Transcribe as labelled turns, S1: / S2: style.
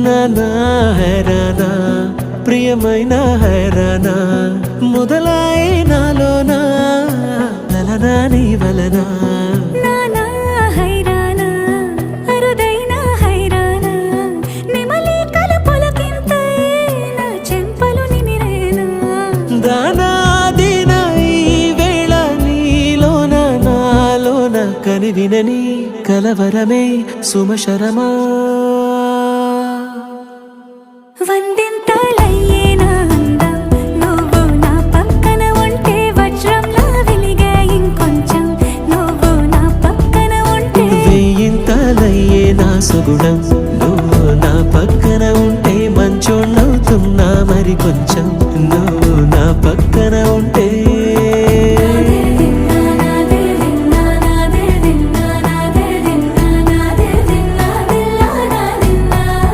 S1: నానా హైరానా ప్రియమైన హైరానా మొదలాయి నాలోనా లలనా నీ వలనా
S2: నానా హైరానా అరుదైన హైరానా నిమలి కలుపులకింతై నా చెంపలు నిమిరేనా
S1: దానాదిన ఈ వేళ నీలోన నాలోన కనివినని కలవరమే సుమశరమా